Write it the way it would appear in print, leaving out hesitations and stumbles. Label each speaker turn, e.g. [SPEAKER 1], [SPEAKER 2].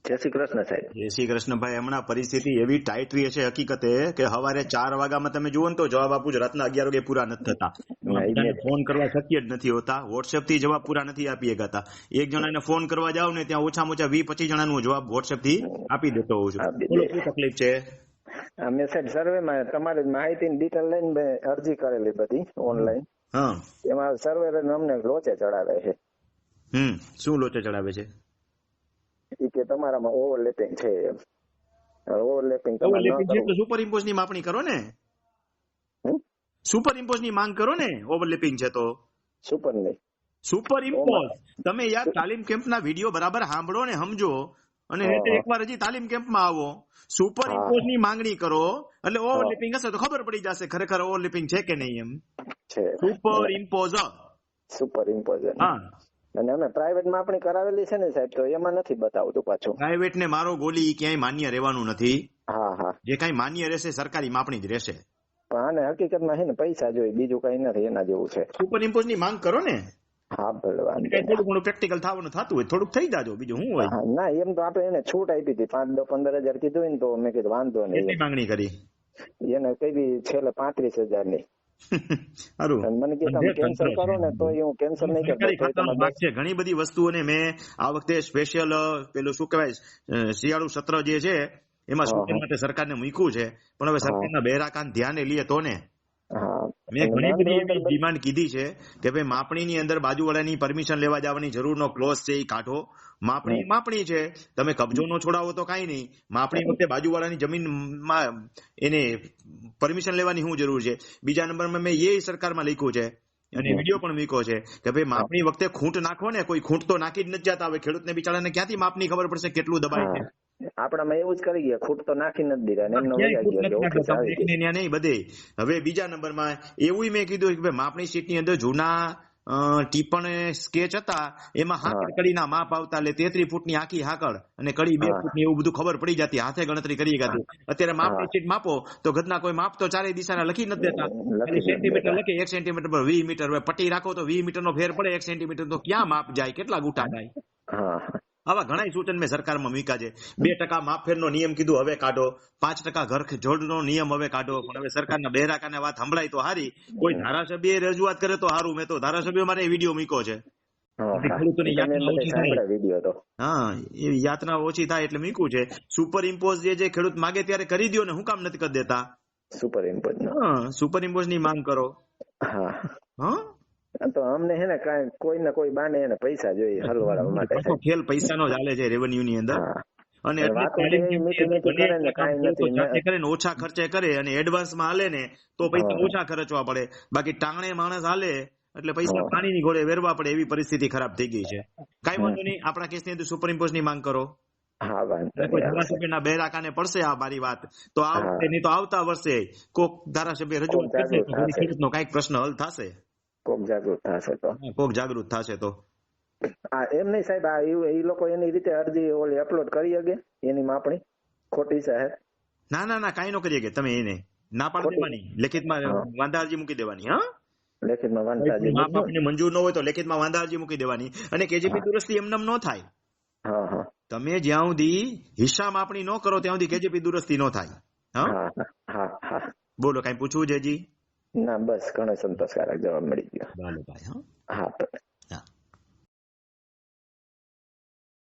[SPEAKER 1] જય શ્રી કૃષ્ણ સાહેબ.
[SPEAKER 2] જય શ્રી કૃષ્ણભાઈ. હમણાં પરિસ્થિતિ એવી ટાઈટ રહી છે હકીકતે કે સવારે 4 વાગ્યામાં તમે જુઓ ને તો જવાબ આપું છું, રાતના 11 વાગે પૂરા નથી થતા. બધાને ફોન કરવા શક્ય જ નથી હોતા. વોટ્સએપ થી જવાબ પૂરા નથી આપી શકાતા. એક જણાને ફોન કરવા જાવ ને ત્યાં ઓછામાં ઓછા 20-25 જણાનો જવાબ વોટ્સએપ થી આપી દેતો હોઉં છું. બોલો શું તકલીફ છે?
[SPEAKER 1] અમે સાહેબ સર્વેમાં તમારી માહિતીની ડિટેલ લઈને મેં અરજી કરેલી બધી ઓનલાઈન.
[SPEAKER 2] હા,
[SPEAKER 1] એમાં સર્વે અમને લોચે ચડાવે છે.
[SPEAKER 2] શું લોચે ચડાવે છે?
[SPEAKER 1] ઈ કે તમારામાં ઓવરલેપિંગ છે એમ. ઓવરલેપિંગ તમે ન
[SPEAKER 2] ઓવરલેપિંગ છે
[SPEAKER 1] કરો.
[SPEAKER 2] તો સુપર ઇમ્પોઝ ની માપણી કરો ને. સુપર ઇમ્પોઝ ની માંગ કરો ને. ઓવરલેપિંગ છે તો
[SPEAKER 1] સુપર નહીં.
[SPEAKER 2] Super impose. તમે યાર તાલીમ કેમ્પના વિડીયો બરાબર સાંભળો ને સમજો, અને એકવાર હજી તાલીમ કેમ્પમાં આવો. સુપર ઇમ્પોઝ ની માંગણી કરો એટલે ઓવરલેપિંગ હશે તો ખબર પડી જશે ખરેખર ઓવરલેપિંગ છે કે નહીં એમ.
[SPEAKER 1] છે
[SPEAKER 2] સુપર ઇમ્પોઝ.
[SPEAKER 1] Super impose.
[SPEAKER 2] હા,
[SPEAKER 1] અને અમે પ્રાઇવેટ માપણી કરાવેલી છે ને સાહેબ, તો એમાં નથી બતાવતું પાછું.
[SPEAKER 2] પ્રાઇવેટ ને મારો ગોલી ક્યાંય માન્ય રહેવાનું નથી.
[SPEAKER 1] હા હા,
[SPEAKER 2] જે કઈ માન્ય રહેશે સરકારી માપણી જ રહેશે.
[SPEAKER 1] પણ આને હકીકતમાં છે ને પૈસા જોઈએ, બીજું કઈ નથી એના જેવું છે.
[SPEAKER 2] સુપર ઇમ્પોઝ ની માંગ કરો ને.
[SPEAKER 1] હા ભલે, વાંધો
[SPEAKER 2] કઈ
[SPEAKER 1] નહીં.
[SPEAKER 2] થોડું ઘણું પ્રેક્ટિકલ થવાનું થતું હોય થોડુંક થઈ જાજો, બીજું શું હોય.
[SPEAKER 1] હા, ના એમ તો આપણે એને છૂટ આપી હતી 5-10-15 હજાર કીધું ને, તો મેં કીધું વાંધો નહીં.
[SPEAKER 2] કેટલી માંગણી કરી?
[SPEAKER 1] એને કહી છેલ્લે 35,000 ની.
[SPEAKER 2] સારું.
[SPEAKER 1] મને કે તમે કેન્સલ કરો ને તો હું કેન્સલ નહીં કરતો.
[SPEAKER 2] ઘણી બધી વસ્તુઓને મેં આ વખતે સ્પેશિયલ પેલું શું કહેવાય શિયાળુ સત્ર જે છે એમાં શૂટિંગ માટે સરકારને મૂક્યું છે, પણ હવે સરકારના બહેરાકાન ધ્યાને લઈએ તો ને. મેં ઘણી બધી એવી ડિમાન્ડ કીધી છે કે ભાઈ માપણીની અંદર બાજુવાળાની પરમિશન લેવા જવાની જરૂરનો ક્લોઝ છે એ કાઢો. માપણી છે, તમે કબજો નો છોડાવો તો કઈ નહીં. માપણી વખતે બાજુવાળાની જમીનમાં એને પરમિશન લેવાની શું જરૂર છે? બીજા નંબરમાં મેં એ સરકારમાં લખ્યું છે અને વિડીયો પણ મૂક્યો છે કે ભાઈ માપણી વખતે ખૂંટ નાખો ને, કોઈ ખૂંટ તો નાખી જ નથી જતા. હવે ખેડૂતને બિચારાને ક્યાંથી માપની ખબર પડશે કેટલું દબાય છે?
[SPEAKER 1] આપણામાં એવું જ કરી ગયા, ખૂટ તો નાખી નથી દીધા
[SPEAKER 2] નહીં બધે. હવે બીજા નંબરમાં એવું મેં કીધું કે ભાઈ માપણી શીટની અંદર જૂના ટીપણ સ્કેચ હતા એમાં હાકડ કડીના માપ આવતા, એટલે 33 ફૂટની આખી હાકડ અને કડી 2 ફૂટની એવું બધું ખબર પડી જતી, હાથે ગણતરી કરી જતી. અત્યારે માપની શીટ માપો તો ઘરના કોઈ માપ તો ચારેય દિશાના લખી નથી દેતા. સેન્ટીમીટર લખે 1 સેન્ટીમીટર પર 20 મીટર. હવે પટ્ટી રાખો તો 20 મીટર નો ફેર પડે. 1 સેન્ટીમીટર તો ક્યાં માપ જાય, કેટલા ગુટા થાય? આવા ઘણા સૂચન મેં સરકારમાં મૂક્યા છે. 2% માપફેરનો નિયમ કીધું હવે કાઢો, 5% ઘર જોડનો નિયમ હવે કાઢો. પણ હવે સરકારના બહેરાકાને વાત સંભળાય તો હારી, કોઈ ધારાસભ્ય રજૂઆત કરે તો હારું. મેં તો ધારાસભ્ય મારે વિડીયો મૂક્યો છે. ખેડૂતોની યાતના ઓછી થાય. હા, એવી યાતના ઓછી થાય એટલે મૂક્યું છે. સુપર ઇમ્પોઝ જે ખેડૂત માગે ત્યારે કરી દો ને, હું કામ નથી કરી દેતા?
[SPEAKER 1] Super impose.
[SPEAKER 2] હા, સુપર ઇમ્પોઝ ની માંગ કરો. હા,
[SPEAKER 1] તો અમને હે ને કોઈ ને કોઈ બાને એને પૈસા જોઈએ હલવાડવા માટે.
[SPEAKER 2] ખેલ પૈસાનો ચાલે છે રેવન્યુ ની અંદર. અને ઓછા ખર્ચે કરે અને એડવાન્સમાં હાલે ને તો પૈસા ઓછા ખર્ચવા પડે. બાકી ટાંગણે માણસ હાલે એટલે પૈસા પાણીની ઘોડે વેરવા પડે, એવી પરિસ્થિતિ ખરાબ થઈ ગઈ છે. કઈ વાંધો નહીં, આપણા કેસની અંદર સુપર ઇમ્પોઝ ની માંગ કરો. કોઈ ધારાસભ્યના બહેરાકાને પડશે આ મારી વાત તો આ વખતે નહીં તો આવતા વર્ષે કોક ધારાસભ્ય રજૂઆત કરશે તો ખેડૂતનો કઈક પ્રશ્ન હલ થશે. કોક જાગૃત થશે તો
[SPEAKER 1] એમ નહીં સાહેબ, આ એ લોકો એની રીતે અરજી ઓલી અપલોડ કરી શકે એની માપણી ખોટી છે?
[SPEAKER 2] ના કઈ નો કરીએ કે તમે એને ના પાડી દેવાની, લેખિતમાં વાંધા અરજી મૂકી દેવાની. હા,
[SPEAKER 1] લેખિતમાં વાંધા અરજી
[SPEAKER 2] આપને મંજૂર ન હોય તો લેખિતમાં વાંધા અરજી મૂકી દેવાની. અને કેજીપી દુરસ્તી એમનેમ ન થાય. તમે જ્યાં સુધી હિસ્સા માપણી ન કરો ત્યાં સુધી કેજીપી દુરસ્તી ન થાય. હા, બોલો કઈ પૂછવું છે હજી?
[SPEAKER 1] ના, બસ ઘણો સંતોષકારક જવાબ મળી ગયો.
[SPEAKER 2] ભાઈ.
[SPEAKER 1] હા.